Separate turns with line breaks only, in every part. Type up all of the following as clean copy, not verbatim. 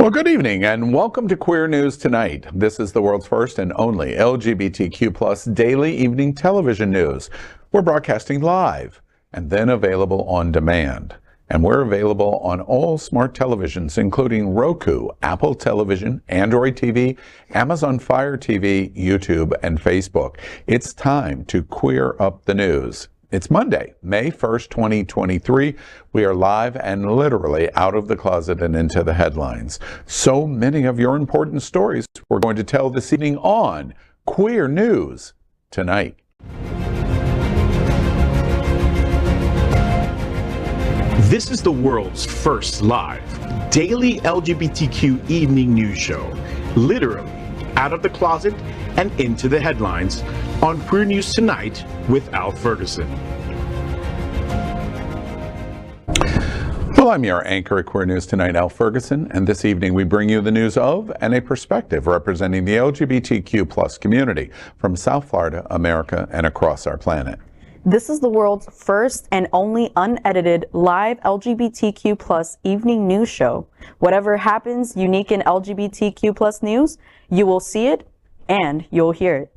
Well, good evening and welcome to Queer News Tonight. This is the world's first and only LGBTQ plus daily evening television news. We're broadcasting live and then available on demand. And we're available on all smart televisions, including Roku, Apple Television, Android TV, Amazon Fire TV, YouTube, and Facebook. It's time to queer up the news. It's Monday, May 1st, 2023. We are live and literally out of the closet and into the headlines. So many of your important stories we're going to tell this evening on Queer News Tonight.
This is the world's first live daily LGBTQ evening news show, literally out of the closet and into the headlines on Queer News Tonight with Al Ferguson.
Well, I'm your anchor at Queer News Tonight, Al Ferguson, and this evening we bring you the news of and a perspective representing the LGBTQ plus community from South Florida, America, and across our planet.
This is the world's first and only unedited live LGBTQ plus evening news show. Whatever happens unique in LGBTQ plus news, you will see it and you'll hear it.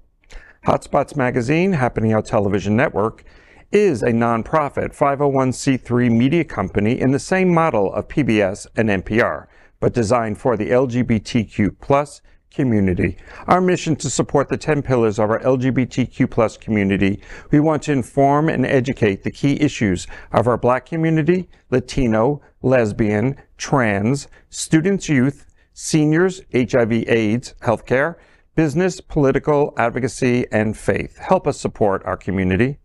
Hotspots magazine, Happening Out Television Network, is a nonprofit 501c3 media company in the same model of PBS and NPR, but designed for the LGBTQ plus community. Our mission to support the 10 pillars of our LGBTQ plus community. We want to inform and educate the key issues of our Black community, Latino, lesbian, trans, students, youth, seniors, HIV/AIDS, healthcare, business, political, advocacy, and faith. Help us support our community.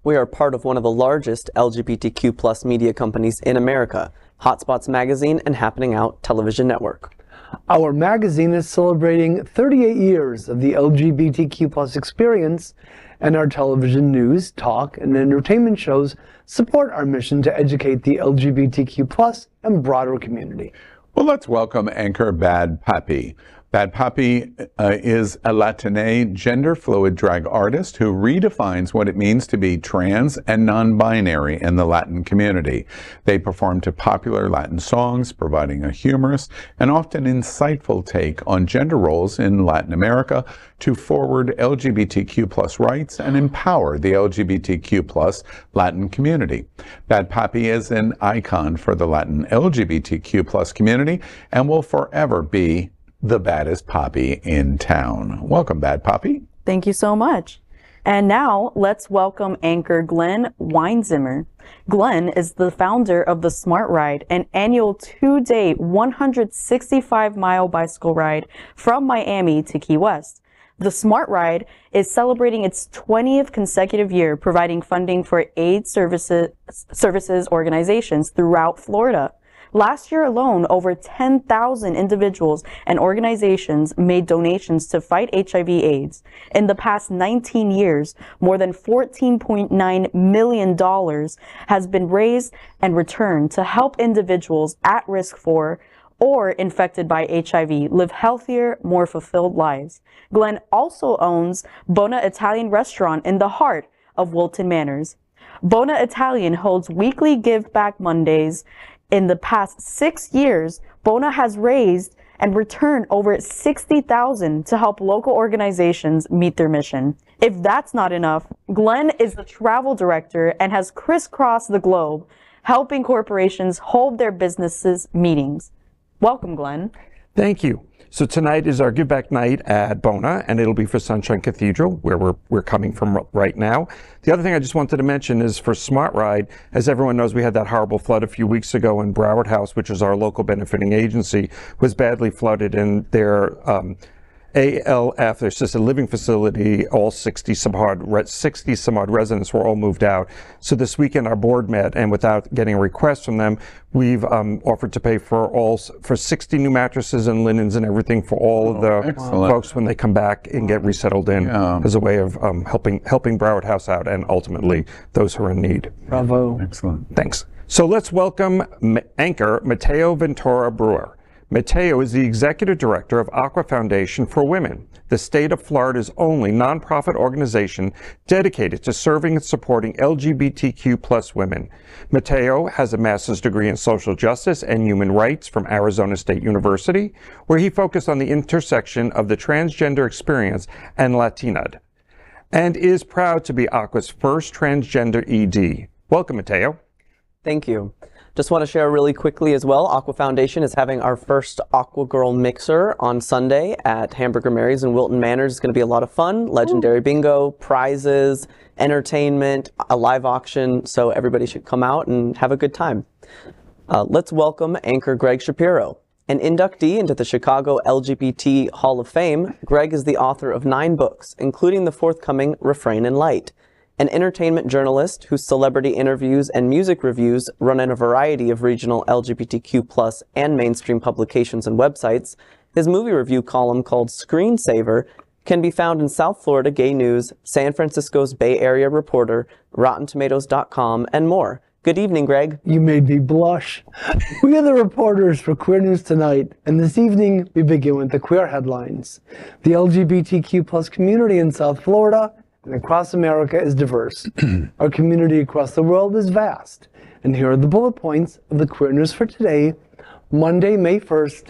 We are part of one of the largest LGBTQ plus media companies in America, Hotspots magazine and Happening Out Television Network.
Our magazine is celebrating 38 years of the LGBTQ plus experience, and our television news, talk, and entertainment shows support our mission to educate the LGBTQ plus and broader community.
Well, let's welcome anchor Bad Papi. Bad Papi is a Latina gender-fluid drag artist who redefines what it means to be trans and non-binary in the Latin community. They perform to popular Latin songs, providing a humorous and often insightful take on gender roles in Latin America to forward LGBTQ plus rights and empower the LGBTQ plus Latin community. Bad Papi is an icon for the Latin LGBTQ plus community and will forever be the baddest Papi in town. Welcome, Bad Papi.
Thank you so much. And now let's welcome anchor Glen Wienzimer. Glen is the founder of the Smart Ride, an annual 2-day 165-mile bicycle ride from Miami to Key West. The Smart Ride is celebrating its 20th consecutive year, providing funding for AIDS services organizations throughout Florida. Last year alone, over 10,000 individuals and organizations made donations to fight HIV/AIDS. In the past 19 years, more than $14.9 million has been raised and returned to help individuals at risk for or infected by HIV live healthier, more fulfilled lives. Glen also owns Bona Italian restaurant in the heart of Wilton Manors. Bona Italian holds weekly Give Back Mondays. In the past 6 years, Bona has raised and returned over $60,000 to help local organizations meet their mission. If that's not enough, Glen is the travel director and has crisscrossed the globe, helping corporations hold their businesses meetings. Welcome, Glen.
Thank you. So tonight is our Give Back night at Bona, and it'll be for Sunshine Cathedral, where we're coming from right now. The other thing I just wanted to mention is for Smart Ride, as everyone knows, we had that horrible flood a few weeks ago in Broward House, which is our local benefiting agency, was badly flooded, and their ALF, their assisted living facility, all 60 some odd residents were all moved out. So this weekend our board met, and without getting a request from them, we've offered to pay for 60 new mattresses and linens and everything for all of the folks when they come back and get resettled in, as a way of helping Broward House out and ultimately those who are in need.
Bravo.
Excellent.
Thanks. So let's welcome anchor Mateo Ventura Bruer. Mateo is the executive director of Aqua Foundation for Women, the state of Florida's only nonprofit organization dedicated to serving and supporting LGBTQ+ women. Mateo has a master's degree in social justice and human rights from Arizona State University, where he focused on the intersection of the transgender experience and Latinidad, and is proud to be Aqua's first transgender ED. Welcome, Mateo.
Thank you. Just want to share really quickly as well, Aqua Foundation is having our first Aqua Girl Mixer on Sunday at Hamburger Mary's in Wilton Manors. It's going to be a lot of fun, legendary bingo, prizes, entertainment, a live auction, so everybody should come out and have a good time. Let's welcome anchor Gregg Shapiro. An inductee into the Chicago LGBT Hall of Fame, Gregg is the author of 9 books, including the forthcoming Refrain and Light. An entertainment journalist whose celebrity interviews and music reviews run in a variety of regional LGBTQ+ and mainstream publications and websites, his movie review column called Screensaver can be found in South Florida Gay News, San Francisco's Bay Area Reporter, RottenTomatoes.com, and more. Good evening, Gregg.
You made me blush. We are the reporters for Queer News Tonight, and this evening we begin with the queer headlines. The LGBTQ+ community in South Florida and across America is diverse. Our community across the world is vast. And here are the bullet points of the Queer News for today, Monday, May 1st.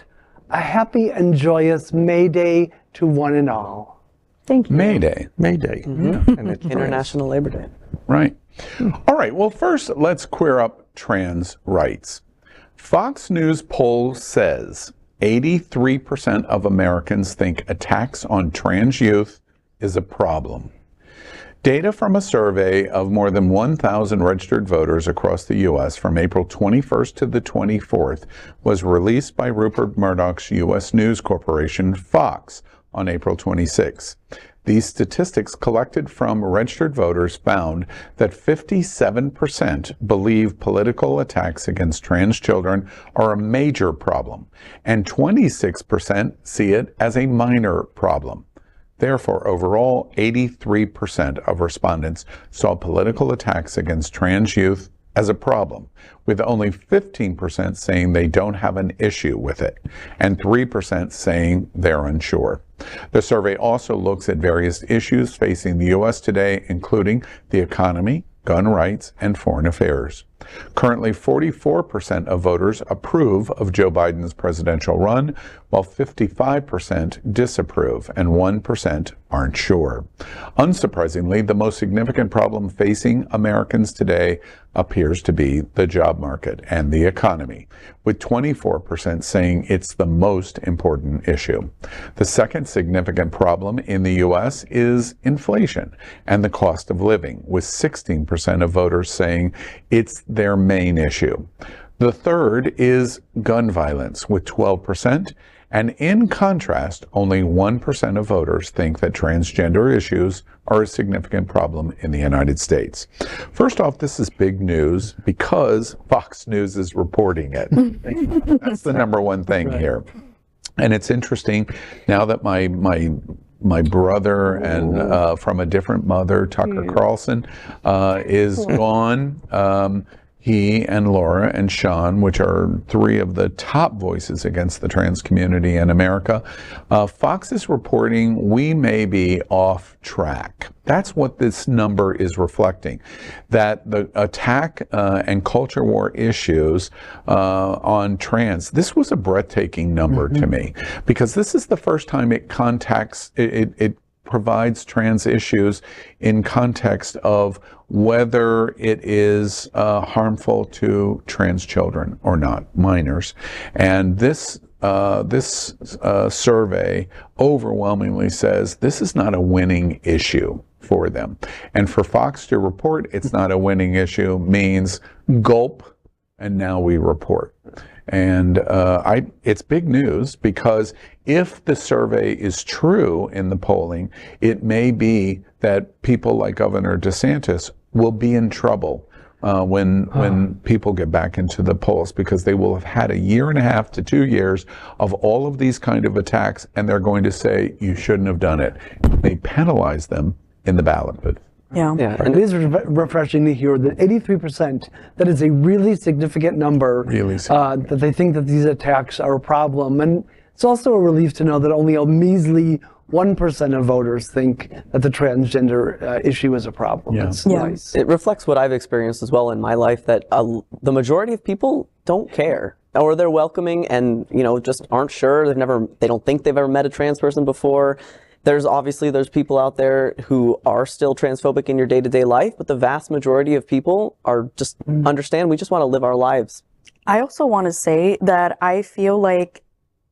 A happy and joyous May Day to one and all.
Thank you.
May Day.
May Day. And it's
International Labor Day.
Right. All right. Well, first, let's queer up trans rights. Fox News poll says 83% of Americans think attacks on trans youth is a problem. Data from a survey of more than 1,000 registered voters across the U.S. from April 21st to the 24th was released by Rupert Murdoch's U.S. News Corporation, Fox, on April 26. These statistics collected from registered voters found that 57% believe political attacks against trans children are a major problem, and 26% see it as a minor problem. Therefore, overall, 83% of respondents saw political attacks against trans youth as a problem, with only 15% saying they don't have an issue with it, and 3% saying they're unsure. The survey also looks at various issues facing the U.S. today, including the economy, gun rights, and foreign affairs. Currently, 44% of voters approve of Joe Biden's presidential run, while 55% disapprove and 1% aren't sure. Unsurprisingly, the most significant problem facing Americans today appears to be the job market and the economy, with 24% saying it's the most important issue. The second significant problem in the U.S. is inflation and the cost of living, with 16% of voters saying it's their main issue. The third is gun violence, with 12%, and in contrast, only 1% of voters think that transgender issues are a significant problem in the United States. First off, this is big news because Fox News is reporting it. That's the number one thing here. And it's interesting now that my brother and from a different mother, Tucker Carlson, is gone. He and Laura and Sean, which are 3 of the top voices against the trans community in America, Fox is reporting we may be off track. That's what this number is reflecting, that the attack and culture war issues on trans, this was a breathtaking number to me, because this is the first time it provides trans issues in context of whether it is harmful to trans children or not, minors. And this survey overwhelmingly says this is not a winning issue for them. And for Fox to report it's not a winning issue means gulp, and now we report. And it's big news, because if the survey is true in the polling, it may be that people like Governor DeSantis will be in trouble when people get back into the polls, because they will have had 1.5 to 2 years of all of these kind of attacks, and they're going to say you shouldn't have done it. They penalize them in the ballot booth.
Yeah.
It is refreshing to hear that 83%, that is a really significant number, that they think that these attacks are a problem. And it's also a relief to know that only a measly 1% of voters think that the transgender issue is a problem. It's nice.
It reflects what I've experienced as well in my life, that the majority of people don't care, or they're welcoming and, you know, just aren't sure. They don't think they've ever met a trans person before. There's people out there who are still transphobic in your day-to-day life, but the vast majority of people are just understand we just want to live our lives.
I also want to say that I feel like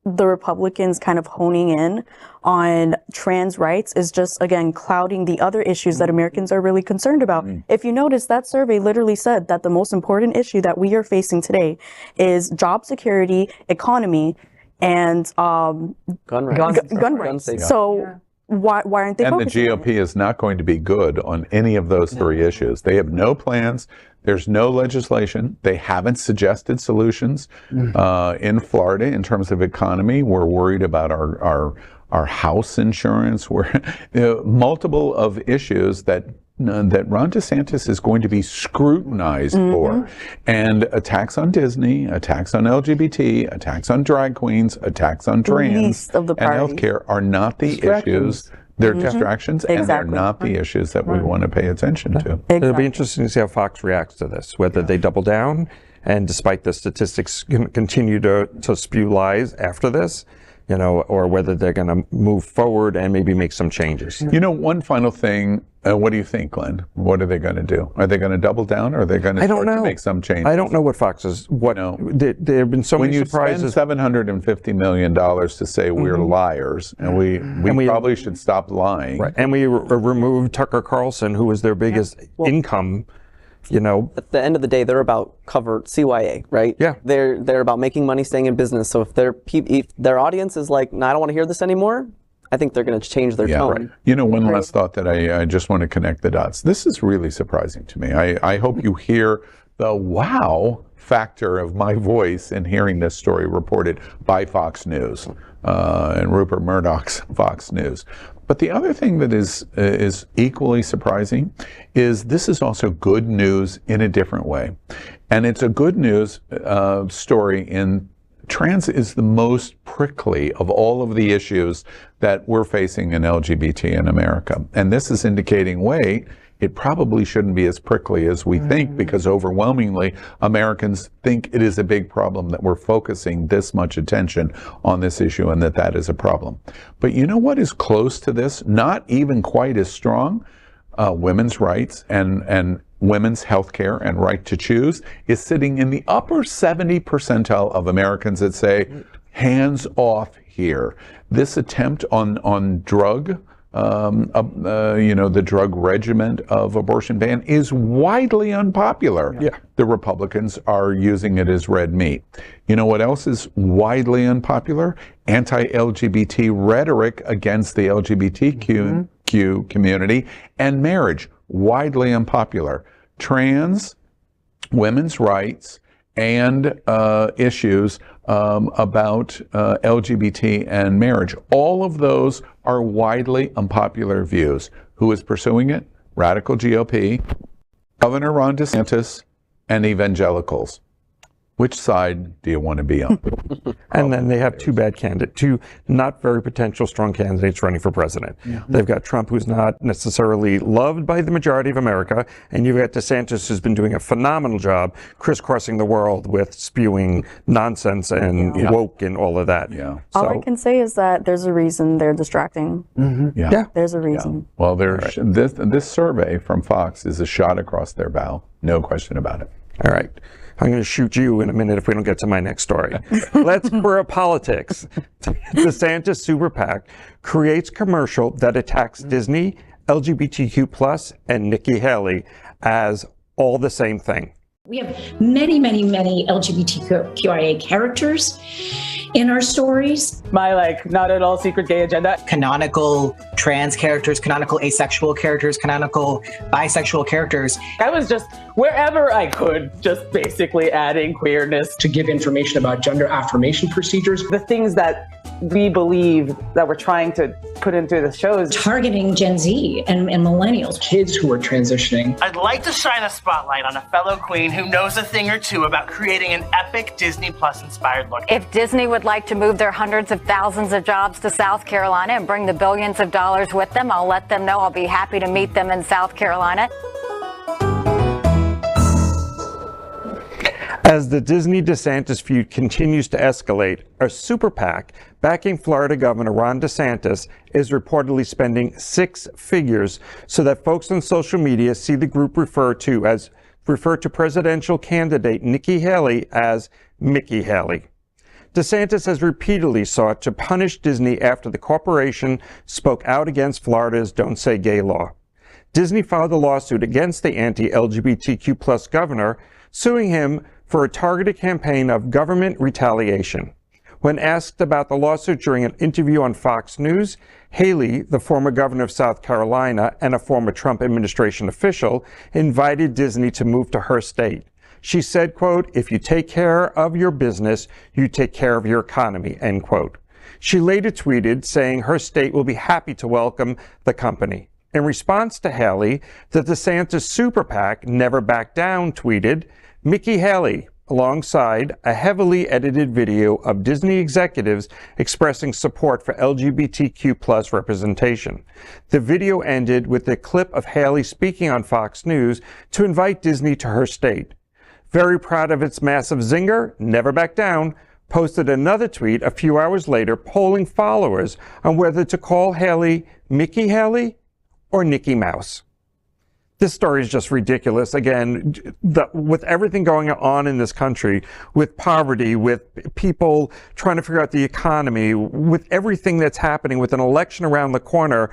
the Republicans kind of honing in on trans rights is just, again, clouding the other issues that Americans are really concerned about. If you notice, that survey literally said that the most important issue that we are facing today is job security, economy, and
gun rights.
So why aren't they focusing on it?
And the GOP is not going to be good on any of those three issues. They have no plans. There's no legislation. They haven't suggested solutions in Florida in terms of economy. We're worried about our house insurance. We're multiple of issues that Ron DeSantis is going to be scrutinized for. And attacks on Disney, attacks on LGBT, attacks on drag queens, attacks on trans and healthcare are not the issues. They're distractions, and they're not the issues that we want to pay attention to.
It'll be interesting to see how Fox reacts to this, whether they double down, and despite the statistics continue to spew lies after this, you know, or whether they're going to move forward and maybe make some changes.
You know, one final thing. What do you think, Glenn? What are they going to do? Are they going to double down, or are they going to make some changes?
I don't know what Fox is. There have been so many surprises.
When you spend $750 million to say we're liars, and we probably should stop lying.
Right. And we removed Tucker Carlson, who was their biggest income. You know,
at the end of the day, they're about CYA, right?
Yeah.
They're about making money, staying in business. So if their audience is like, no, I don't want to hear this anymore, I think they're going to change their tone.
Right. You know, one last thought that I just want to connect the dots. This is really surprising to me. I hope you hear the wow factor of my voice in hearing this story reported by Fox News and Rupert Murdoch's Fox News. But the other thing that is equally surprising is this is also good news in a different way. And it's a good news story in trans is the most prickly of all of the issues that we're facing in LGBT in America. And this is indicating, wait, it probably shouldn't be as prickly as we think, because overwhelmingly Americans think it is a big problem that we're focusing this much attention on this issue, and that is a problem. But you know what is close to this? Not even quite as strong? Women's rights and women's health care and right to choose is sitting in the upper 70 percentile of Americans that say, hands off here. This attempt on drug, the drug regimen of abortion ban is widely unpopular. Yeah. The Republicans are using it as red meat. You know what else is widely unpopular? Anti-LGBT rhetoric against the LGBTQ community and marriage, widely unpopular. Trans, women's rights, and issues about LGBT and marriage. All of those are widely unpopular views. Who is pursuing it? Radical GOP, Governor Ron DeSantis, and evangelicals. Which side do you want to be on?
And then they have two not very potential strong candidates running for president. Yeah. They've got Trump, who's not necessarily loved by the majority of America, and you've got DeSantis, who's been doing a phenomenal job crisscrossing the world with spewing nonsense and woke and all of that.
Yeah.
All I can say is that there's a reason they're distracting.
Yeah.
There's a reason.
Yeah. Well, this survey from Fox is a shot across their bow. No question about it.
All right. I'm going to shoot you in a minute if we don't get to my next story. Let's queer politics. DeSantis Super PAC creates commercial that attacks Disney, LGBTQ+, and Nikki Haley as all the same thing.
We have many, many, many LGBTQIA characters in our stories.
My not at all secret gay agenda.
Canonical trans characters, canonical asexual characters, canonical bisexual characters.
I was just wherever I could, just basically adding queerness.
To give information about gender affirmation procedures.
The things that we believe that we're trying to put into the shows.
Targeting Gen Z and millennials.
Kids who are transitioning.
I'd like to shine a spotlight on a fellow queen who knows a thing or two about creating an epic Disney Plus inspired look.
If Disney would like to move their hundreds of thousands of jobs to South Carolina and bring the billions of dollars with them, I'll let them know. I'll be happy to meet them in South Carolina.
As the Disney-DeSantis feud continues to escalate, a super PAC backing Florida Governor Ron DeSantis is reportedly spending six figures so that folks on social media see the group refer to presidential candidate Nikki Haley as Mickey Haley. DeSantis has repeatedly sought to punish Disney after the corporation spoke out against Florida's Don't Say Gay law. Disney filed a lawsuit against the anti-LGBTQ+ governor, suing him for a targeted campaign of government retaliation. When asked about the lawsuit during an interview on Fox News, Haley, the former governor of South Carolina and a former Trump administration official, invited Disney to move to her state. She said, quote, "If you take care of your business, you take care of your economy," end quote. She later tweeted saying her state will be happy to welcome the company. In response to Haley, the DeSantis super PAC Never Back Down tweeted, Mickey Haley, alongside a heavily edited video of Disney executives expressing support for LGBTQ+ representation. The video ended with a clip of Haley speaking on Fox News to invite Disney to her state. Very proud of its massive zinger, Never Back Down, posted another tweet a few hours later polling followers on whether to call Haley Mickey Haley or Nikki Mouse. This story is just ridiculous. Again, with everything going on in this country, with poverty, with people trying to figure out the economy, with everything that's happening, with an election around the corner,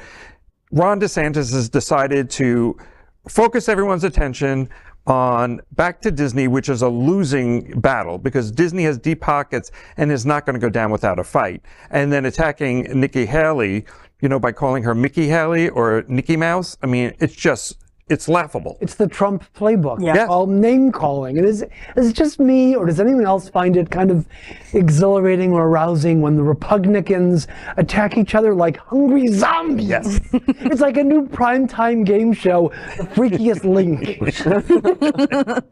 Ron DeSantis has decided to focus everyone's attention on back to Disney, which is a losing battle because Disney has deep pockets and is not going to go down without a fight. And then attacking Nikki Haley, by calling her Mickey Haley or Nikki Mouse. I mean, it's laughable.
It's the Trump playbook.
Yes.
All name calling. And is it just me, or does anyone else find it kind of exhilarating or arousing when the Republicans attack each other like hungry zombies?
Yes.
It's like a new primetime game show, The Freakiest Link.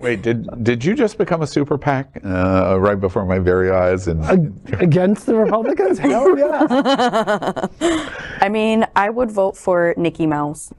Wait, did you just become a super PAC right before my very eyes?
Against the Republicans? Hell yeah.
I mean, I would vote for Nikki Mouse.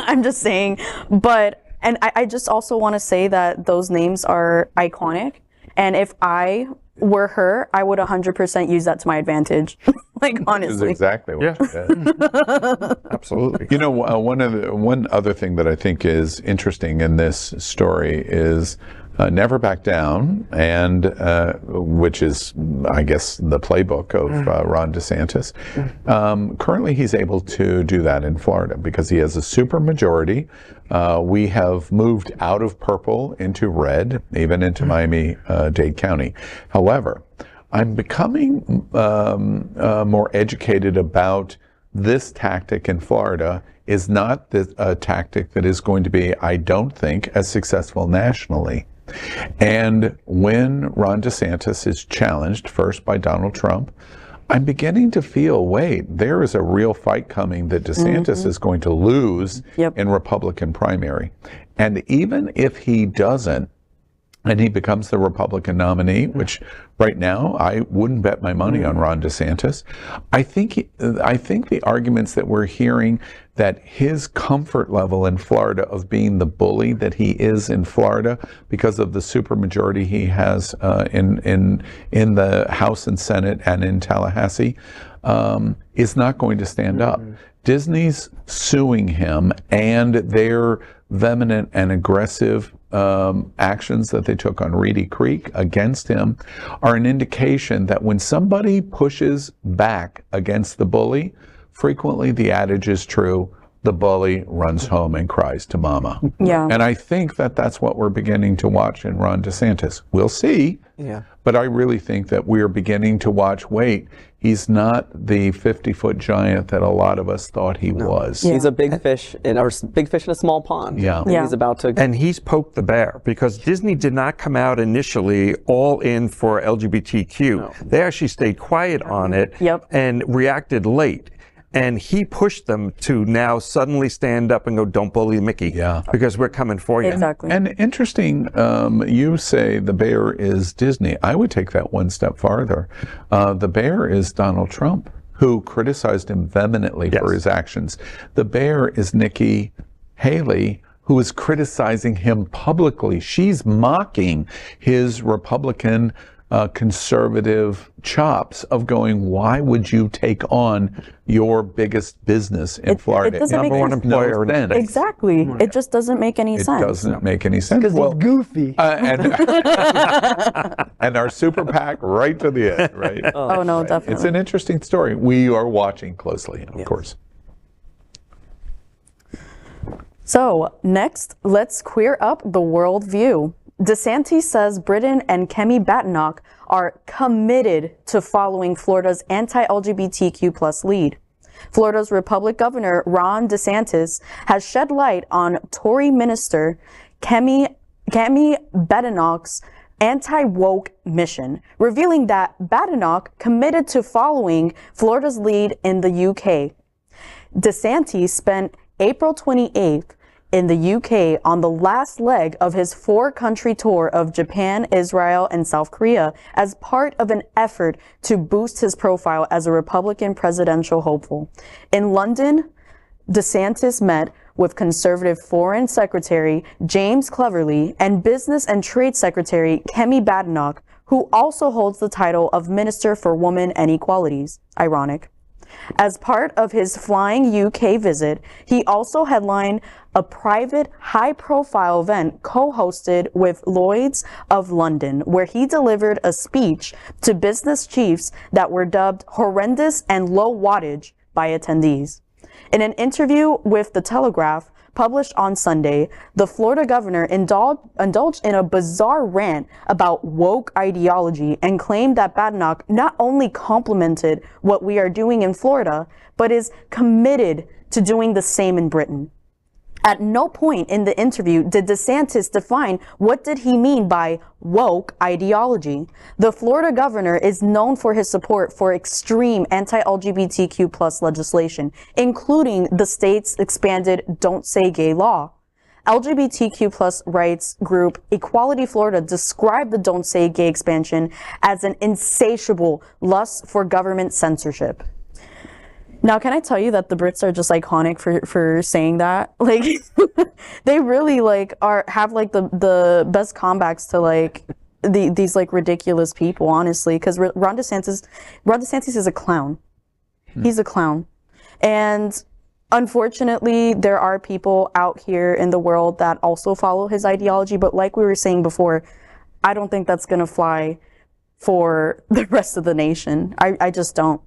I'm just saying, and I just also want to say that those names are iconic, and if I were her, I would 100% use that to my advantage. Like, honestly.
Is exactly what you said.
Absolutely.
One other thing that I think is interesting in this story is Never Back Down, and which is, I guess, the playbook of Ron DeSantis. Currently, he's able to do that in Florida because he has a super majority. We have moved out of purple into red, even into Miami-Dade County. However, I'm becoming more educated about this tactic in Florida is not a tactic that is going to be, I don't think, as successful nationally. And when Ron DeSantis is challenged first by Donald Trump, I'm beginning to feel, wait, there is a real fight coming that DeSantis is going to lose in Republican primary. And even if he doesn't, and he becomes the Republican nominee, which right now I wouldn't bet my money on Ron DeSantis. I think the arguments that we're hearing that his comfort level in Florida of being the bully that he is in Florida because of the supermajority he has in the House and Senate and in Tallahassee is not going to stand up. Disney's suing him, and their vehement and aggressive actions that they took on Reedy Creek against him are an indication that when somebody pushes back against the bully, frequently the adage is true, the bully runs home and cries to mama.
Yeah.
And I think that that's what we're beginning to watch in Ron DeSantis. We'll see.
Yeah.
But I really think that we're beginning to watch, wait, he's not the 50-foot giant that a lot of us thought he was.
Yeah.
He's a big fish in a small pond.
Yeah.
And he's about to.
And he's poked the bear because Disney did not come out initially all in for LGBTQ.
No.
They actually stayed quiet on it and reacted late. And he pushed them to now suddenly stand up and go, don't bully Mickey.
Yeah.
Because we're coming for you.
Exactly.
And interesting, you say the bear is Disney. I would take that one step farther. The bear is Donald Trump, who criticized him vehemently for his actions. The bear is Nikki Haley, who is criticizing him publicly. She's mocking his Republican conservative chops of going, why would you take on your biggest business in Florida?
It doesn't
Number one employer.
Exactly. It just doesn't make any sense.
It doesn't make any sense.
Because he's goofy.
And our super PAC right to the end, right?
Oh, no, definitely.
It's an interesting story. We are watching closely, of course.
So next, let's queer up the world view. DeSantis says Britain and Kemi Badenoch are committed to following Florida's anti-LGBTQ+ lead. Florida's Republican Governor Ron DeSantis has shed light on Tory Minister Kemi Badenoch's anti-woke mission, revealing that Badenoch committed to following Florida's lead in the UK. DeSantis spent April 28th in the UK on the last leg of his 4-country tour of Japan, Israel, and South Korea as part of an effort to boost his profile as a Republican presidential hopeful. In London, DeSantis met with Conservative Foreign Secretary James Cleverly and Business and Trade Secretary Kemi Badenoch, who also holds the title of Minister for Women and Equalities. Ironic. As part of his flying UK visit, he also headlined a private, high-profile event co-hosted with Lloyd's of London, where he delivered a speech to business chiefs that were dubbed horrendous and low wattage by attendees. In an interview with The Telegraph, published on Sunday, the Florida governor indulged in a bizarre rant about woke ideology and claimed that Badenoch not only complimented what we are doing in Florida, but is committed to doing the same in Britain. At no point in the interview did DeSantis define what did he mean by woke ideology. The Florida governor is known for his support for extreme anti-LGBTQ+ legislation, including the state's expanded Don't Say Gay law. LGBTQ+ rights group Equality Florida described the Don't Say Gay expansion as an insatiable lust for government censorship. Now, can I tell you that the Brits are just iconic for saying that? Like, they really have the best comebacks to these ridiculous people, honestly. Because Ron DeSantis is a clown. He's a clown, and unfortunately, there are people out here in the world that also follow his ideology. But like we were saying before, I don't think that's gonna fly for the rest of the nation. I just don't.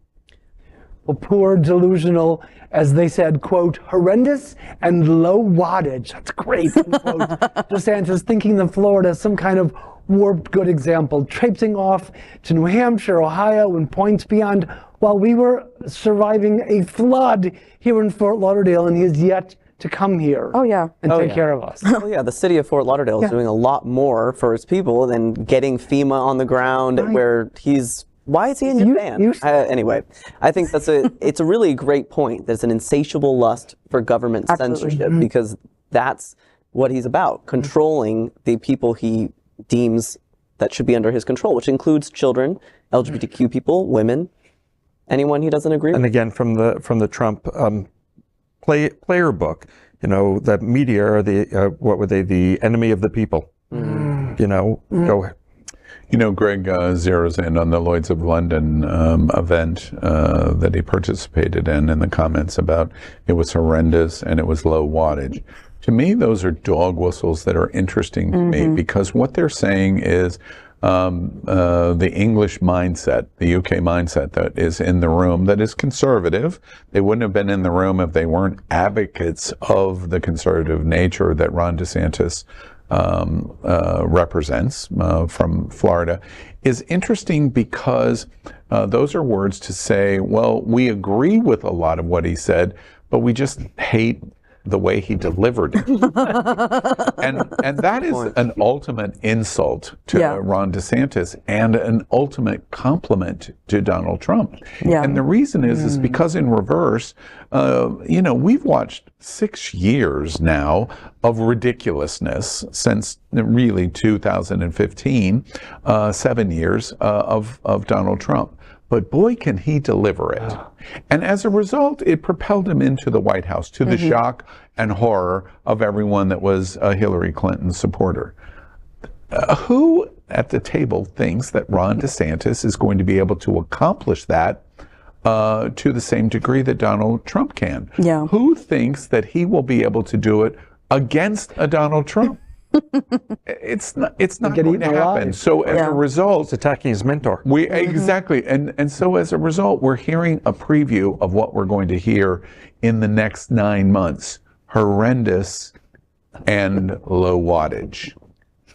Well, poor, delusional, as they said, quote, horrendous and low wattage. That's great, unquote. DeSantis thinking of Florida as some kind of warped good example, traipsing off to New Hampshire, Ohio, and points beyond, while we were surviving a flood here in Fort Lauderdale, and he is yet to come here.
Oh, yeah.
And take care of us.
Oh, yeah. The city of Fort Lauderdale is doing a lot more for its people than getting FEMA on the ground where he's... Why is he in Japan? Anyway, I think it's a really great point. There's an insatiable lust for government censorship because that's what he's about, controlling the people he deems that should be under his control, which includes children, LGBTQ people, women, anyone he doesn't agree with.
And again, from the Trump player book, the media are the enemy of the people. Go ahead.
Gregg zeroes in on the Lloyd's of London event that he participated in the comments about it was horrendous and it was low wattage. To me, those are dog whistles that are interesting to me because what they're saying is the English mindset, the UK mindset that is in the room that is conservative. They wouldn't have been in the room if they weren't advocates of the conservative nature that Ron DeSantis represents from Florida, is interesting because those are words to say, well, we agree with a lot of what he said, but we just hate the way he delivered it. and that is an ultimate insult to Ron DeSantis and an ultimate compliment to Donald Trump. And the reason is because in reverse, we've watched 6 years now of ridiculousness since really 2015, 7 years of Donald Trump. But boy, can he deliver it. And as a result, it propelled him into the White House, to the shock and horror of everyone that was a Hillary Clinton supporter. Who at the table thinks that Ron DeSantis is going to be able to accomplish that to the same degree that Donald Trump can? Who thinks that he will be able to do it against a Donald Trump? It's not going to happen. So as a result,
it's attacking his mentor.
Exactly. And so as a result, we're hearing a preview of what we're going to hear in the next 9 months. Horrendous and low wattage.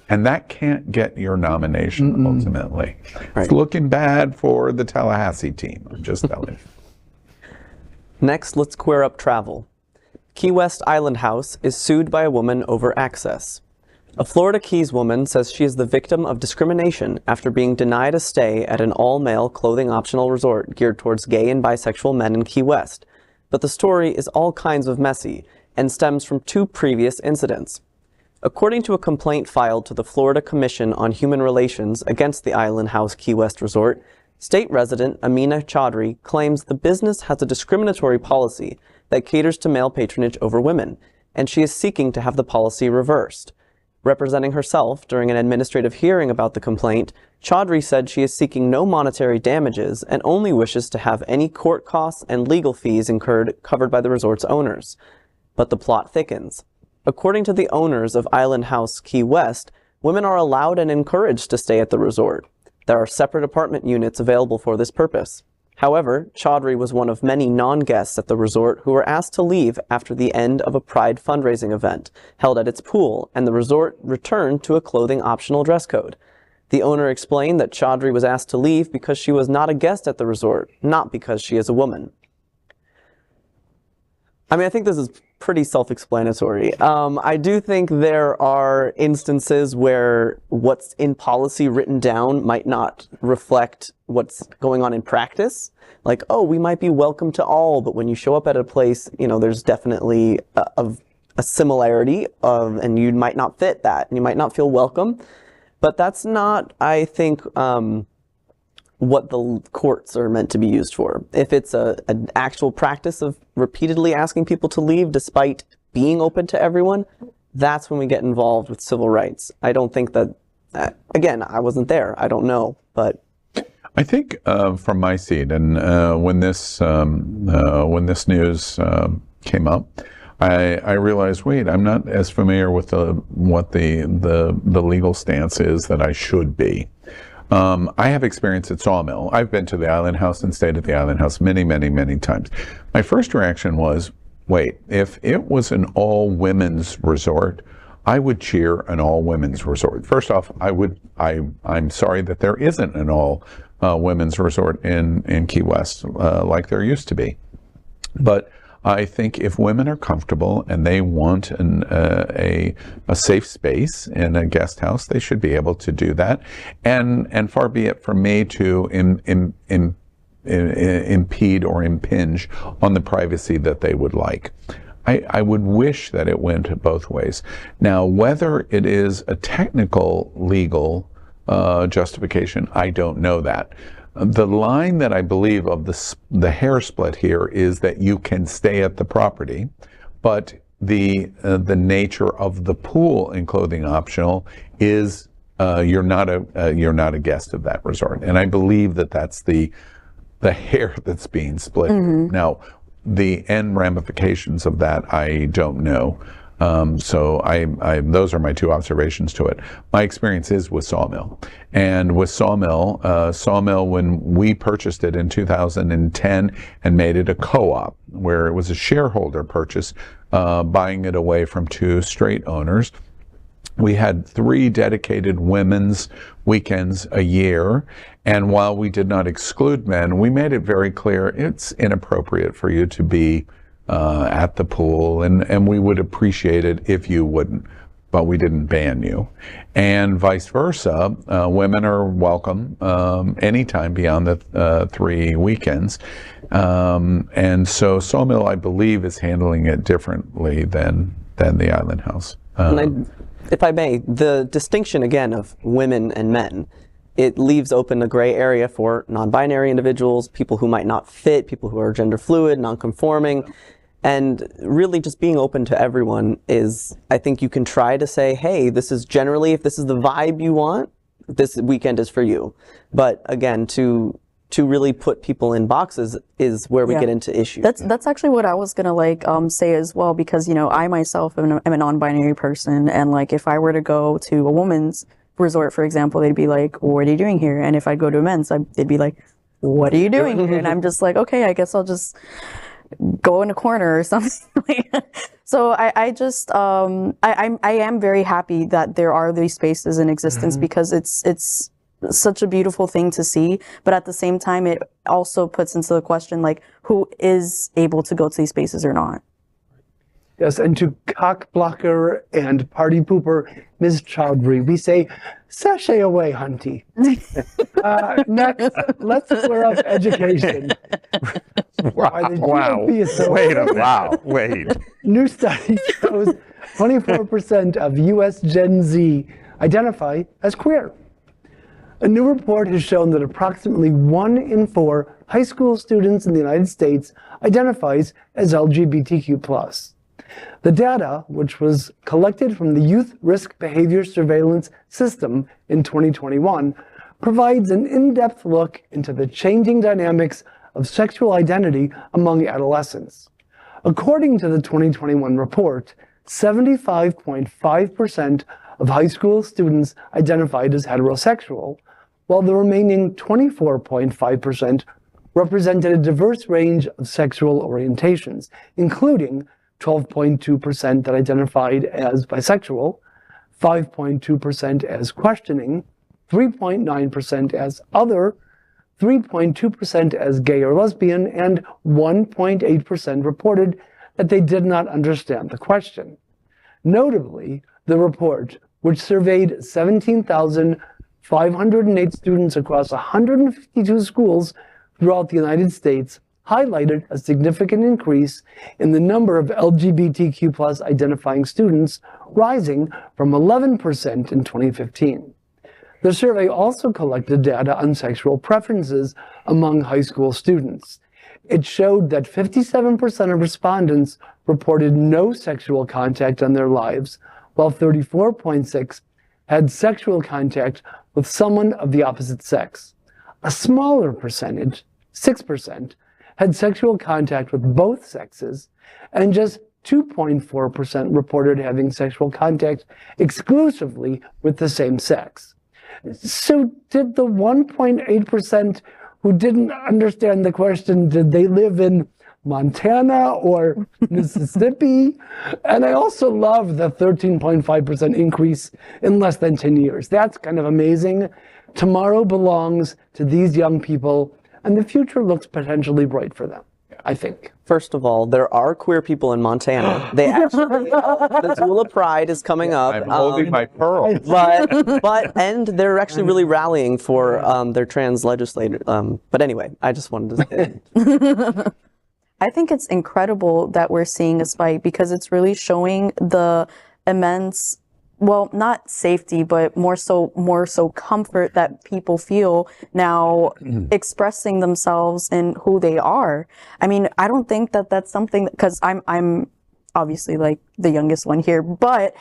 And that can't get your nomination ultimately. It's looking bad for the Tallahassee team, I'm just telling you.
Next, let's queer up travel. Key West Island House is sued by a woman over access. A Florida Keys woman says she is the victim of discrimination after being denied a stay at an all-male clothing-optional resort geared towards gay and bisexual men in Key West. But the story is all kinds of messy and stems from 2 previous incidents. According to a complaint filed to the Florida Commission on Human Relations against the Island House Key West Resort, state resident Amina Chaudhry claims the business has a discriminatory policy that caters to male patronage over women, and she is seeking to have the policy reversed. Representing herself during an administrative hearing about the complaint, Chaudhry said she is seeking no monetary damages and only wishes to have any court costs and legal fees incurred covered by the resort's owners. But the plot thickens. According to the owners of Island House Key West, women are allowed and encouraged to stay at the resort. There are separate apartment units available for this purpose. However, Chaudhry was one of many non-guests at the resort who were asked to leave after the end of a Pride fundraising event held at its pool, and the resort returned to a clothing-optional dress code. The owner explained that Chaudhry was asked to leave because she was not a guest at the resort, not because she is a woman. I mean, I think this is pretty self-explanatory. I do think there are instances where what's in policy written down might not reflect what's going on in practice. Like, oh, we might be welcome to all, but when you show up at a place, there's definitely a similarity and you might not fit that, and you might not feel welcome. But that's not, I think, what the courts are meant to be used for. If it's an actual practice of repeatedly asking people to leave despite being open to everyone, that's when we get involved with civil rights. I don't think that, again, I wasn't there. I don't know, but
I think from my seat, and when this news came up, I realized, wait, I'm not as familiar with what the legal stance is that I should be. I have experience at Sawmill. I've been to the Island House and stayed at the Island House many, many, many times. My first reaction was, wait, if it was an all-women's resort, I would cheer an all-women's resort. First off, I'm sorry that there isn't an all-women's resort in Key West like there used to be. But I think if women are comfortable and they want a safe space in a guest house, they should be able to do that. And far be it from me to impede or impinge on the privacy that they would like. I would wish that it went both ways. Now, whether it is a technical legal justification, I don't know that. The line that I believe of the hair split here is that you can stay at the property, but the nature of the pool and clothing optional is you're not a guest of that resort, and I believe that that's the hair that's being split. Now, the end ramifications of that I don't know. So those are my two observations to it. My experience is with Sawmill. And with Sawmill, when we purchased it in 2010 and made it a co-op, where it was a shareholder purchase, buying it away from two straight owners, we had 3 dedicated women's weekends a year. And while we did not exclude men, we made it very clear it's inappropriate for you to be at the pool, and we would appreciate it if you wouldn't, but we didn't ban you. And vice versa, women are welcome anytime beyond the 3 weekends. And so Sawmill, I believe, is handling it differently than the Island House.
If I may, the distinction again of women and men, it leaves open a gray area for non-binary individuals, people who might not fit, people who are gender fluid, non-conforming. And really just being open to everyone is, I think you can try to say, hey, this is generally, if this is the vibe you want, this weekend is for you. But again, to really put people in boxes is where we get into issues.
That's actually what I was gonna say as well, because I myself am a non-binary person, and if I were to go to a woman's resort, for example, they'd be like, what are you doing here? And if I go to a men's, they'd be like, what are you doing here? And I'm just like, okay, I guess I'll just go in a corner or something. So I am very happy that there are these spaces in existence, because it's such a beautiful thing to see, but at the same time it also puts into the question who is able to go to these spaces or not.
Yes, and to cock blocker and party pooper Ms. Chowdhury, we say, sashay away, hunty. Next, let's clear up education.
Wow. Wait. New
study shows 24% of U.S. Gen Z identify as queer. A new report has shown that approximately 1 in 4 high school students in the United States identifies as LGBTQ+. The data, which was collected from the Youth Risk Behavior Surveillance System in 2021, provides an in-depth look into the changing dynamics of sexual identity among adolescents. According to the 2021 report, 75.5% of high school students identified as heterosexual, while the remaining 24.5% represented a diverse range of sexual orientations, including 12.2% that identified as bisexual, 5.2% as questioning, 3.9% as other, 3.2% as gay or lesbian, and 1.8% reported that they did not understand the question. Notably, the report, which surveyed 17,508 students across 152 schools throughout the United States, highlighted a significant increase in the number of LGBTQ+ identifying students, rising from 11% in 2015. The survey also collected data on sexual preferences among high school students. It showed that 57% of respondents reported no sexual contact in their lives, while 34.6% had sexual contact with someone of the opposite sex. A smaller percentage, 6%, had sexual contact with both sexes, and just 2.4% reported having sexual contact exclusively with the same sex. So did the 1.8% who didn't understand the question, did they live in Montana or Mississippi? And I also love the 13.5% increase in less than 10 years. That's kind of amazing. Tomorrow belongs to these young people, and the future looks potentially bright for them, I think.
First of all, there are queer people in Montana. They actually, the Tula Pride is coming up.
I'm holding my pearl.
And they're actually really rallying for their trans legislator. But anyway, I just wanted to say.
I think it's incredible that we're seeing a spike, because it's really showing the immense, well, not safety, but more so comfort that people feel now expressing themselves in who they are. I mean, I don't think that that's something, because I'm obviously the youngest one here, but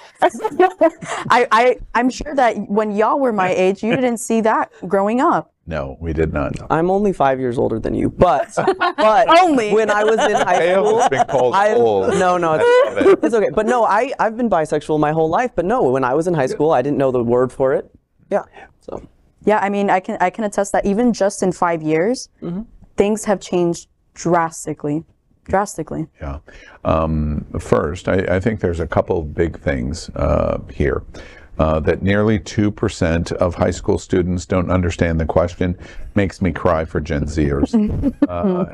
I'm sure that when y'all were my age, you didn't see that growing up.
No, we did not.
I'm only 5 years older than you, but
Only.
when I was in high
Mateo
school,
has been called old.
no, it's okay. But no, I've been bisexual my whole life. But no, when I was in high school, I didn't know the word for it. Yeah. So.
Yeah, I mean, I can attest that even just in 5 years, things have changed drastically.
Yeah. First, I think there's a couple big things here. That nearly 2% of high school students don't understand the question makes me cry for Gen Zers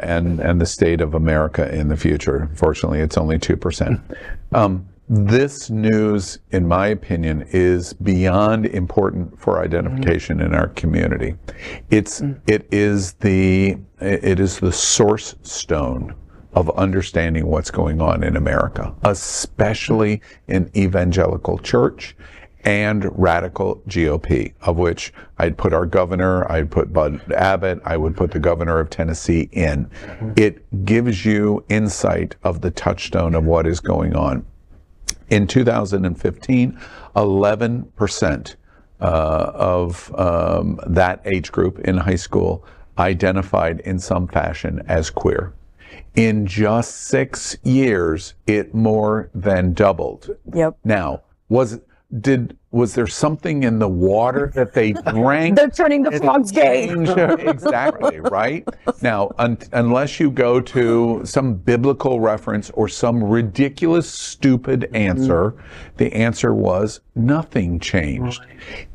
and the state of America in the future. Fortunately, it's only 2%. This news, in my opinion, is beyond important for identification in our community. It is the source stone of understanding what's going on in America, especially in evangelical church and radical GOP, of which I'd put our governor, I'd put Bud Abbott, I would put the governor of Tennessee in. It gives you insight of the touchstone of what is going on. In 2015, 11% of that age group in high school identified in some fashion as queer. In just 6 years, it more than doubled.
Yep.
Now, was there something in the water that they drank?
They're turning the frogs gay.
Exactly, right? Now, unless you go to some biblical reference or some ridiculous, stupid answer, the answer was nothing changed.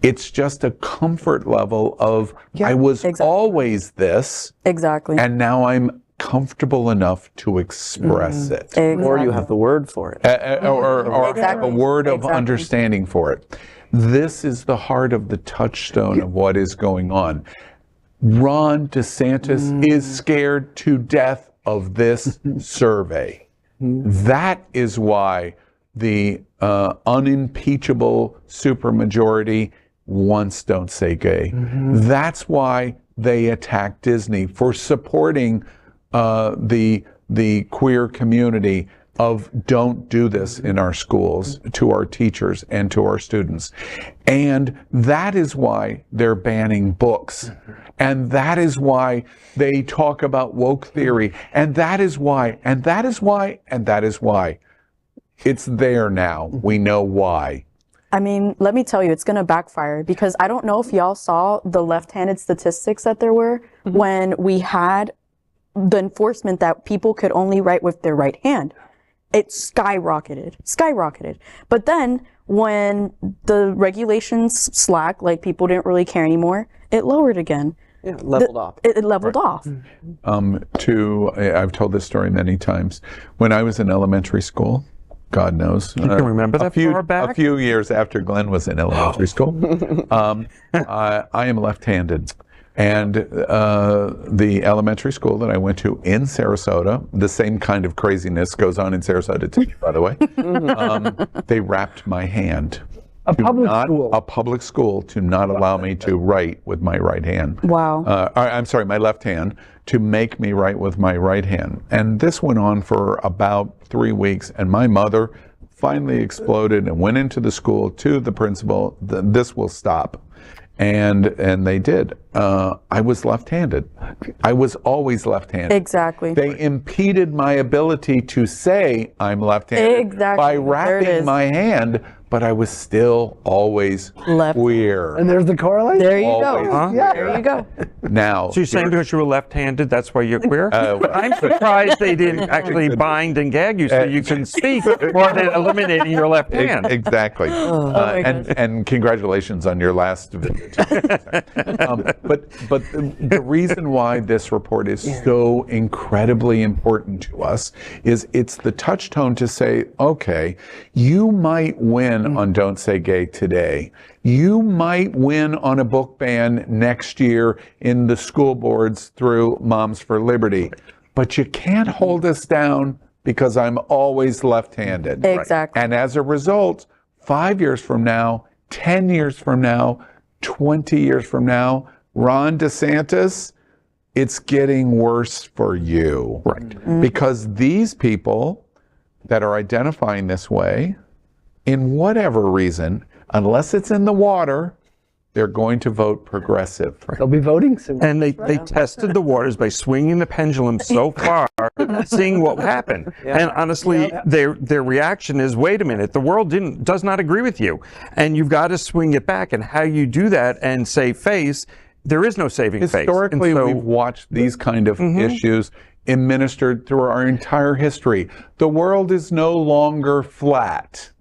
It's just a comfort level of, I was always this.
Exactly.
And now I'm comfortable enough to express it.
Exactly.
Or you have the word for it.
Or have a word of understanding for it. This is the heart of the touchstone of what is going on. Ron DeSantis is scared to death of this survey. That is why the unimpeachable supermajority wants Don't Say Gay. That's why they attack Disney for supporting the queer community of don't do this in our schools, to our teachers and to our students. And that is why they're banning books. And that is why they talk about woke theory. And that is why, and that is why, and that is why. It's there now. We know why.
I mean, let me tell you, it's going to backfire, because I don't know if y'all saw the left-handed statistics that there were when we had the enforcement that people could only write with their right hand. It skyrocketed. But then when the regulations slacked, like people didn't really care anymore, it lowered again.
Yeah, leveled off.
It leveled off.
I've told this story many times. When I was in elementary school, God knows.
You can remember that far back?
A few years after Glenn was in elementary school. I am left-handed. And the elementary school that I went to in Sarasota, the same kind of craziness goes on in Sarasota too, by the way. They wrapped my hand. A public school to not allow me to write with my right hand.
Wow.
I'm sorry, my left hand, to make me write with my right hand. And this went on for about 3 weeks, and my mother finally exploded and went into the school to the principal, this will stop. And they did. I was left-handed. I was always left-handed.
Exactly.
They impeded my ability to say I'm left-handed by wrapping my hand, but I was still always queer.
And there's the correlation.
There you go. Yeah. There you go.
Now,
so you're saying because you were left-handed, that's why you're queer? I'm surprised they didn't actually bind and gag you so you can speak more than eliminating your left hand.
Exactly. And congratulations on your last visit. But the reason why this report is so incredibly important to us is it's the touchstone to say, okay, you might win on Don't Say Gay today. You might win on a book ban next year in the school boards through Moms for Liberty, but you can't hold us down because I'm always left-handed.
Exactly.
And as a result, 5 years from now, 10 years from now, 20 years from now, Ron DeSantis, it's getting worse for you. Right. Because these people that are identifying this way, in whatever reason, unless it's in the water, They're going to vote progressive.
They'll be voting soon.
And they tested the waters by swinging the pendulum so far, seeing what happened.
Yeah.
And honestly, their reaction is, wait a minute, the world does not agree with you. And you've got to swing it back. And how you do that and save face, there is no saving face.
Historically, we've watched these kind of issues administered through our entire history. The world is no longer flat.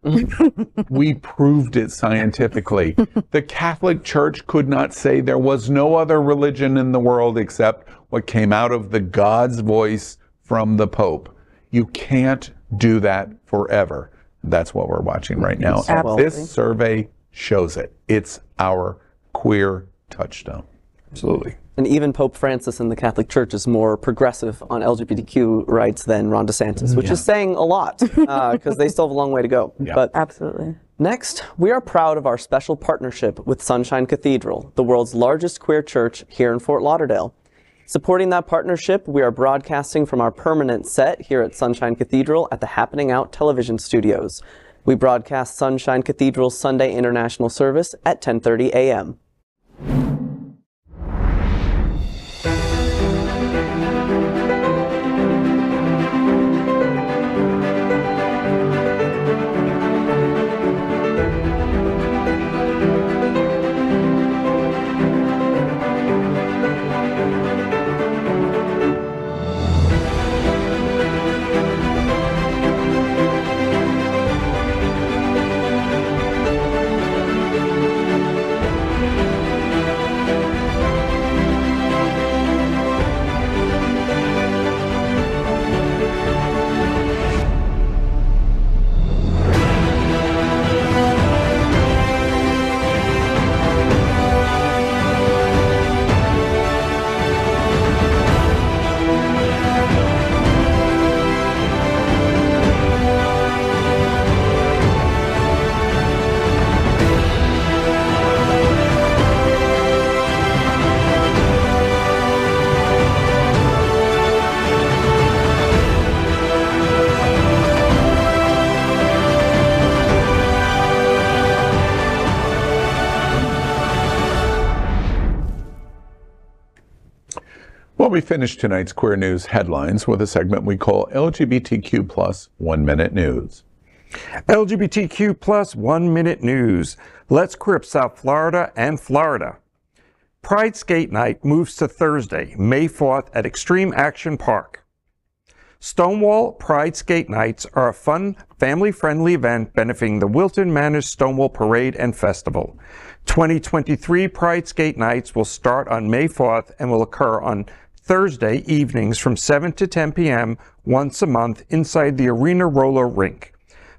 We proved it scientifically. The Catholic Church could not say there was no other religion in the world except what came out of the God's voice from the Pope. You can't do that forever. That's what we're watching right now. And this survey shows it. It's our queer touchstone.
Absolutely.
And even Pope Francis in the Catholic Church is more progressive on LGBTQ rights than Ron DeSantis, which is saying a lot because they still have a long way to go.
Yeah.
But
Absolutely.
next, we are proud of our special partnership with Sunshine Cathedral, the world's largest queer church here in Fort Lauderdale. Supporting that partnership, we are broadcasting from our permanent set here at Sunshine Cathedral at the Happening Out television studios. We broadcast Sunshine Cathedral's Sunday International Service at 10:30 a.m.
Well, we finish tonight's Queer News headlines with a segment we call LGBTQ plus 1 Minute News.
LGBTQ plus 1 minute news. Let's queer up South Florida and Florida. Pride Skate Night moves to Thursday, May 4th at Extreme Action Park. Stonewall Pride Skate Nights are a fun, family-friendly event benefiting the Wilton Manor Stonewall Parade and Festival. 2023 Pride Skate Nights will start on May 4th and will occur on Thursday evenings from 7 to 10 p.m. once a month inside the Arena Roller Rink.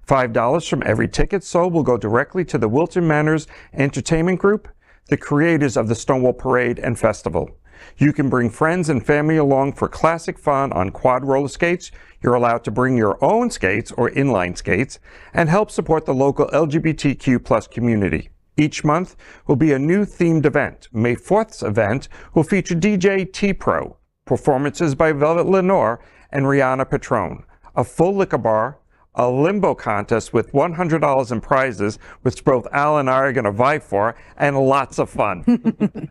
$5 from every ticket sold will go directly to the Wilton Manors Entertainment Group, the creators of the Stonewall Parade and Festival. You can bring friends and family along for classic fun on quad roller skates. You're allowed to bring your own skates or inline skates and help support the local LGBTQ plus community. Each month will be a new themed event. May 4th's event will feature DJ T-Pro, performances by Velvet Lenore and Rihanna Patron, a full liquor bar, a limbo contest with $100 in prizes, which both Al and I are going to vie for, and lots of fun.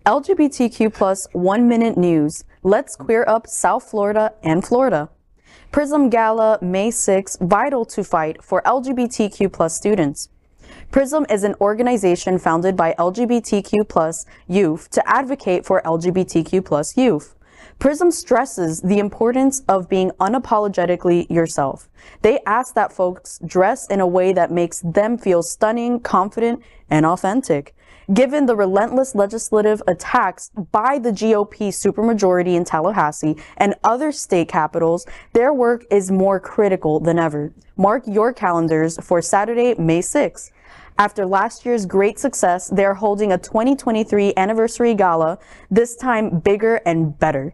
LGBTQ plus 1 minute news. Let's queer up South Florida and Florida. PRISM Gala, May 6, vital to fight for LGBTQ plus students. PRISM is an organization founded by LGBTQ plus youth to advocate for LGBTQ plus youth. PRISM stresses the importance of being unapologetically yourself. They ask that folks dress in a way that makes them feel stunning, confident, and authentic. Given the relentless legislative attacks by the GOP supermajority in Tallahassee and other state capitals, their work is more critical than ever. Mark your calendars for Saturday, May 6th. After last year's great success, they're holding a 2023 anniversary gala, this time bigger and better.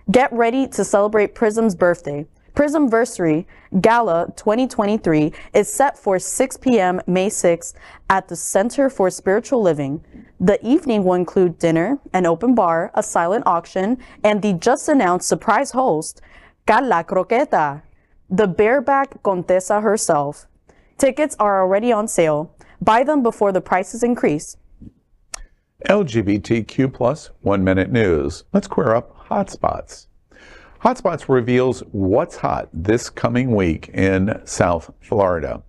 Get ready to celebrate PRISM's birthday. PRISMversary Gala 2023 is set for 6 p.m. May 6th at the Center for Spiritual Living. The evening will include dinner, an open bar, a silent auction, and the just announced surprise host, Gala Croqueta, the bareback Contessa herself. Tickets are already on sale. Buy them before the prices increase.
LGBTQ plus 1 Minute News. Let's queer up Hotspots. Hotspots reveals what's hot this coming week in South Florida.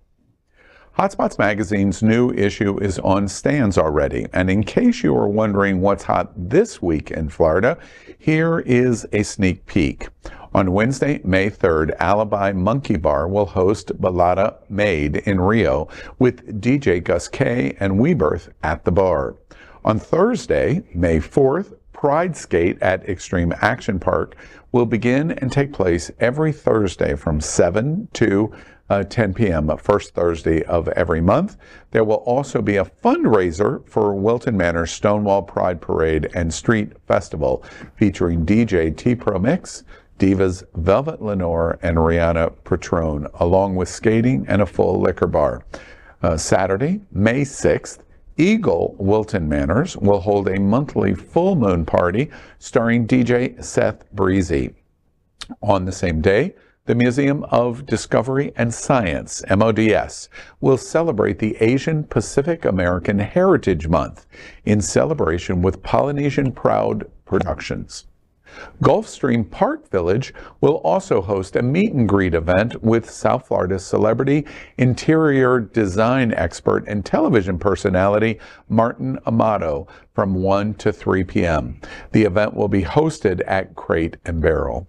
Hotspots magazine's new issue is on stands already, and in case you are wondering what's hot this week in Florida, here is a sneak peek. On Wednesday, May 3rd, Alibi Monkey Bar will host Balada Made in Rio with DJ Gus K and Weebirth at the bar. On Thursday, May 4th, Pride Skate at Extreme Action Park will begin and take place every Thursday from 7 to 10 p.m. first Thursday of every month. There will also be a fundraiser for Wilton Manor's Stonewall Pride Parade and Street Festival featuring DJ T-Pro Mix, Divas Velvet Lenore, and Rihanna Patron, along with skating and a full liquor bar. Saturday, May 6th, Eagle Wilton Manors will hold a monthly full moon party starring DJ Seth Breezy. On the same day, the Museum of Discovery and Science, MODS, will celebrate the Asian Pacific American Heritage Month in celebration with Polynesian Proud Productions. Gulfstream Park Village will also host a meet and greet event with South Florida's celebrity interior design expert and television personality Martin Amato from 1 to 3 p.m. The event will be hosted at Crate and Barrel.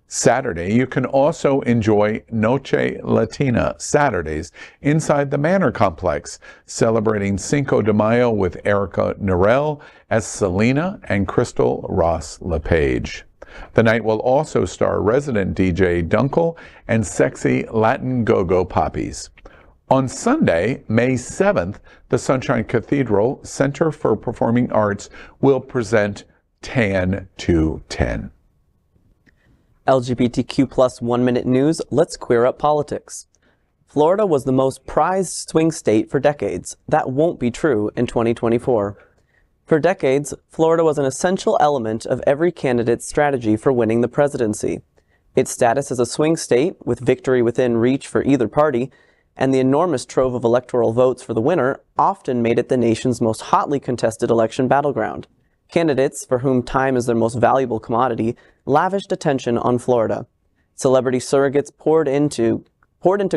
Saturday, you can also enjoy Noche Latina Saturdays inside the Manor Complex, celebrating Cinco de Mayo with Erica Norell as Selena and Crystal Ross LePage. The night will also star resident DJ Dunkel and sexy Latin go-go poppies. On Sunday, May 7th, the Sunshine Cathedral Center for Performing Arts will present Tan to 10.
LGBTQ plus 1 Minute News, let's queer up politics. Florida was the most prized swing state for decades. That won't be true in 2024. For decades, Florida was an essential element of every candidate's strategy for winning the presidency. Its status as a swing state, with victory within reach for either party, and the enormous trove of electoral votes for the winner, often made it the nation's most hotly contested election battleground. Candidates, for whom time is their most valuable commodity, lavished attention on Florida. Celebrity surrogates poured into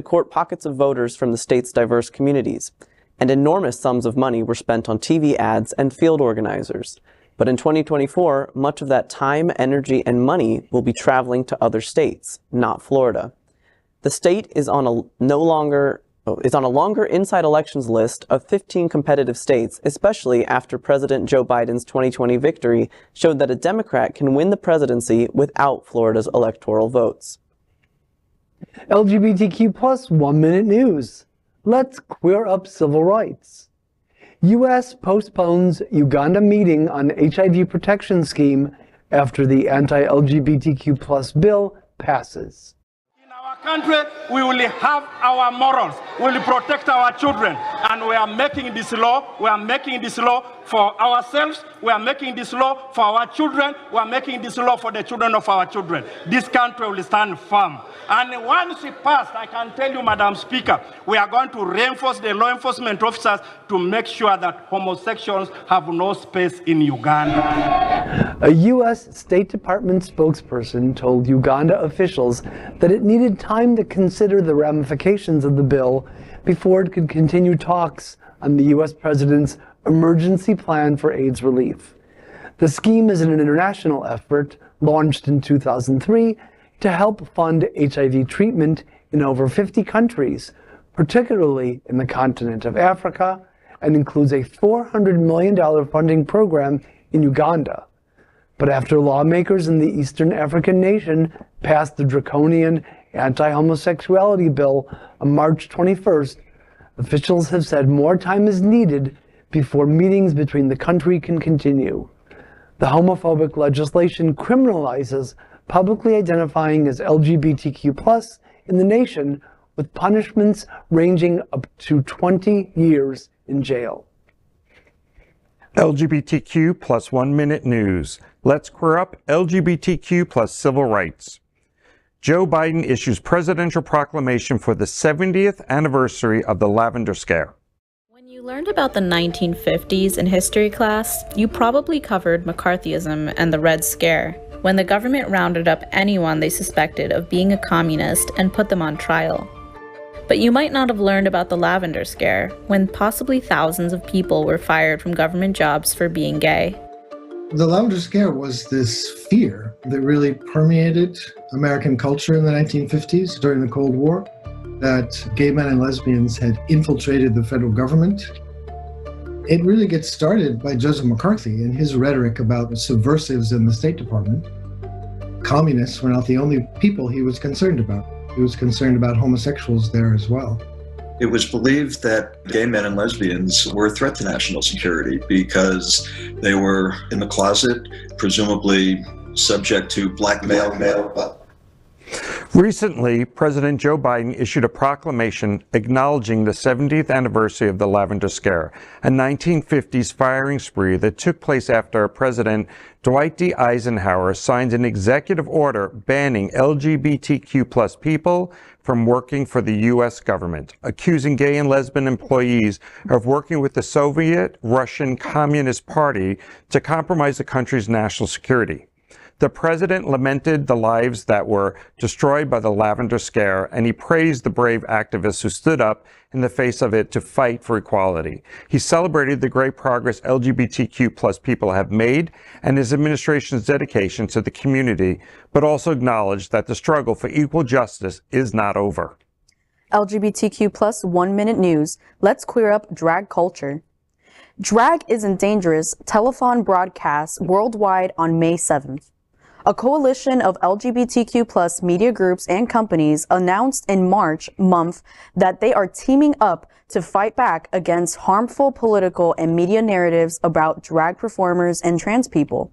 court pockets of voters from the state's diverse communities, and enormous sums of money were spent on TV ads and field organizers. But in 2024, much of that time, energy, and money will be traveling to other states, not Florida. The state is on a longer inside elections list of 15 competitive states, especially after President Joe Biden's 2020 victory showed that a Democrat can win the presidency without Florida's electoral votes.
LGBTQ plus 1 Minute News. Let's queer up civil rights. U.S. postpones Uganda meeting on HIV protection scheme after the anti-LGBTQ plus bill passes.
Country, we will have our morals, we will protect our children, and we are making this law, for ourselves, we are making this law for our children, we are making this law for the children of our children. This country will stand firm. And once it passed, I can tell you, Madam Speaker, we are going to reinforce the law enforcement officers to make sure that homosexuals have no space in Uganda.
A U.S. State Department spokesperson told Uganda officials that it needed time to consider the ramifications of the bill before it could continue talks on the U.S. President's emergency plan for AIDS relief. The scheme is an international effort launched in 2003 to help fund HIV treatment in over 50 countries, particularly in the continent of Africa, and includes a $400 million funding program in Uganda. But after lawmakers in the Eastern African nation passed the draconian anti-homosexuality bill on March 21st, officials have said more time is needed before meetings between the country can continue. The homophobic legislation criminalizes publicly identifying as LGBTQ+ in the nation, with punishments ranging up to 20 years in jail.
LGBTQ plus 1 Minute News. Let's queer up LGBTQ plus civil rights. Joe Biden issues presidential proclamation for the 70th anniversary of the Lavender Scare.
When you You learned about the 1950s in history class, you probably covered McCarthyism and the Red Scare, when the government rounded up anyone they suspected of being a communist and put them on trial. But you might not have learned about the Lavender Scare, when possibly thousands of people were fired from government jobs for being gay.
The Lavender Scare was this fear that really permeated American culture in the 1950s during the Cold War, that gay men and lesbians had infiltrated the federal government. It really gets started by Joseph McCarthy and his rhetoric about subversives in the State Department. Communists were not the only people he was concerned about. He was concerned about homosexuals there as well.
It was believed that gay men and lesbians were a threat to national security because they were in the closet, presumably subject to blackmail.
Recently, President Joe Biden issued a proclamation acknowledging the 70th anniversary of the Lavender Scare, a 1950s firing spree that took place after President Dwight D. Eisenhower signed an executive order banning LGBTQ+ people from working for the U.S. government, accusing gay and lesbian employees of working with the Soviet Russian Communist Party to compromise the country's national security. The president lamented the lives that were destroyed by the Lavender Scare, and he praised the brave activists who stood up in the face of it to fight for equality. He celebrated the great progress LGBTQ+ people have made and his administration's dedication to the community, but also acknowledged that the struggle for equal justice is not over.
LGBTQ+ 1 Minute News. Let's queer up drag culture. Drag Isn't Dangerous telethon broadcasts worldwide on May 7th. A coalition of LGBTQ+ media groups and companies announced in March month that they are teaming up to fight back against harmful political and media narratives about drag performers and trans people.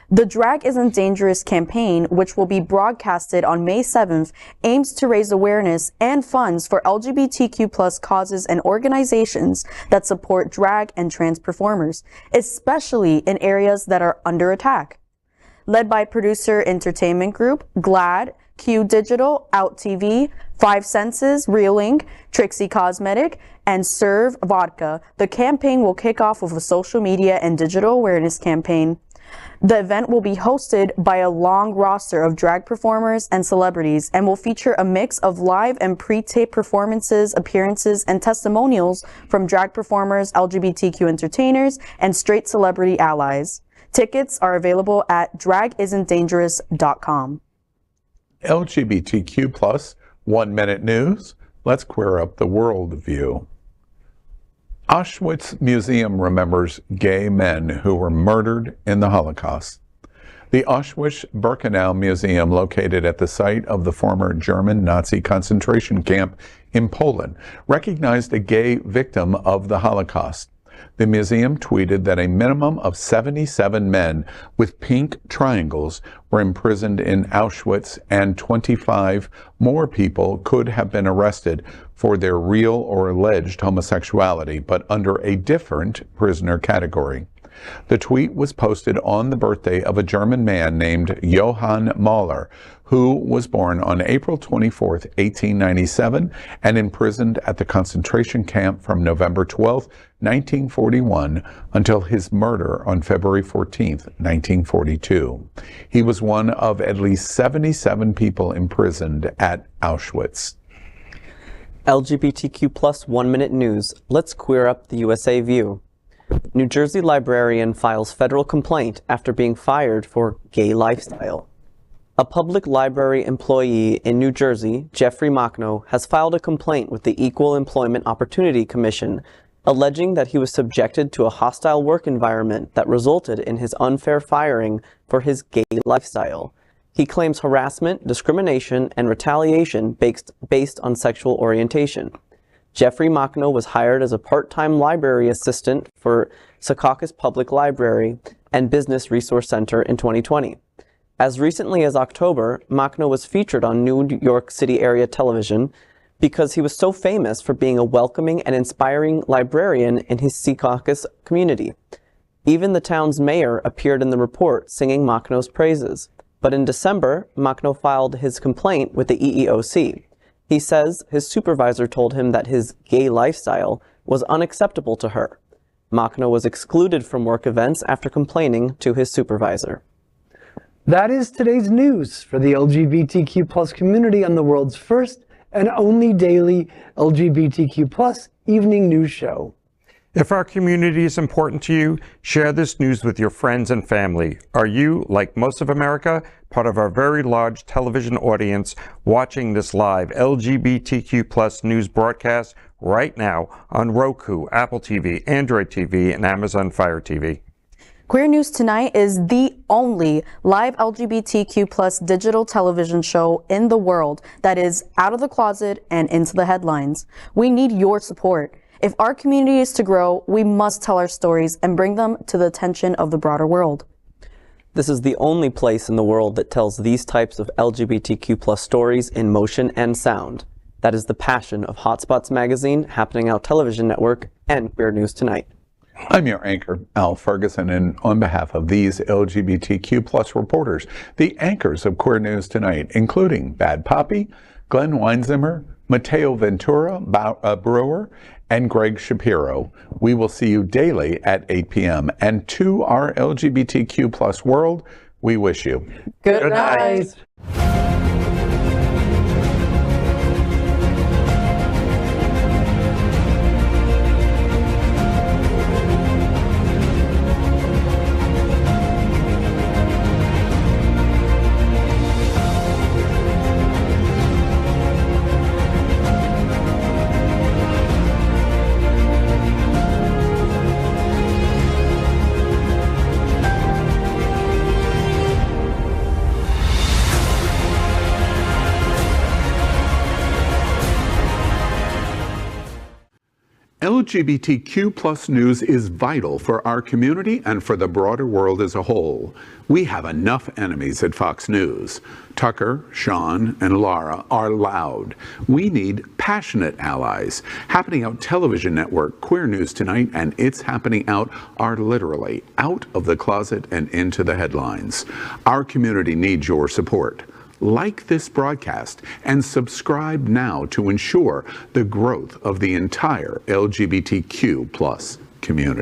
The Drag Isn't Dangerous campaign, which will be broadcasted on May 7th, aims to raise awareness and funds for LGBTQ+ causes and organizations that support drag and trans performers, especially in areas that are under attack. Led by producer entertainment group GLAAD, Q Digital, Out TV, Five Senses, Reeling, Trixie Cosmetic, and Serve Vodka, the campaign will kick off with a social media and digital awareness campaign. The event will be hosted by a long roster of drag performers and celebrities and will feature a mix of live and pre-tape performances, appearances, and testimonials from drag performers, LGBTQ entertainers, and straight celebrity allies. Tickets are available at dragisn'tdangerous.com.
LGBTQ+ 1 Minute News. Let's queer up the world view. Auschwitz Museum remembers gay men who were murdered in the Holocaust. The Auschwitz-Birkenau Museum, located at the site of the former German Nazi concentration camp in Poland, recognized a gay victim of the Holocaust. The museum tweeted that a minimum of 77 men with pink triangles were imprisoned in Auschwitz, and 25 more people could have been arrested for their real or alleged homosexuality, but under a different prisoner category. The tweet was posted on the birthday of a German man named Johann Mahler, who was born on April 24, 1897, and imprisoned at the concentration camp from November 12, 1941, until his murder on February 14, 1942. He was one of at least 77 people imprisoned at Auschwitz.
LGBTQ+ 1 Minute News. Let's queer up the USA View. New Jersey librarian files federal complaint after being fired for gay lifestyle. A public library employee in New Jersey, Jeffrey Machno, has filed a complaint with the Equal Employment Opportunity Commission, alleging that he was subjected to a hostile work environment that resulted in his unfair firing for his gay lifestyle. He claims harassment, discrimination, and retaliation based on sexual orientation. Jeffrey Machno was hired as a part-time library assistant for Secaucus Public Library and Business Resource Center in 2020. As recently as October, Machno was featured on New York City area television because he was so famous for being a welcoming and inspiring librarian in his Secaucus community. Even the town's mayor appeared in the report singing Machno's praises. But in December, Machno filed his complaint with the EEOC. He says his supervisor told him that his gay lifestyle was unacceptable to her. Machno was excluded from work events after complaining to his supervisor.
That is today's news for the LGBTQ+ community on the world's first and only daily LGBTQ+ evening news show.
If our community is important to you, share this news with your friends and family. Are you, like most of America, part of our very large television audience watching this live LGBTQ+ news broadcast right now on Roku, Apple TV, Android TV, and Amazon Fire TV?
Queer News Tonight is the only live LGBTQ+ digital television show in the world that is out of the closet and into the headlines. We need your support. If our community is to grow, we must tell our stories and bring them to the attention of the broader world.
This is the only place in the world that tells these types of LGBTQ+ stories in motion and sound. That is the passion of Hotspots magazine, Happening Out Television Network, and Queer News Tonight.
I'm your anchor, Al Ferguson, and on behalf of these LGBTQ+ reporters, the anchors of Queer News Tonight, including Papi, Glen Wienzimer, Mateo Ventura Bruer, and Gregg Shapiro. We will see you daily at 8 p.m. And to our LGBTQ+ world, we wish you
good night.
LGBTQ+ news is vital for our community and for the broader world as a whole. We have enough enemies at Fox News. Tucker, Sean, and Laura are loud. We need passionate allies. Happening Out Television Network, Queer News Tonight, and It's Happening Out are literally out of the closet and into the headlines. Our community needs your support. Like this broadcast and subscribe now to ensure the growth of the entire LGBTQ+ community.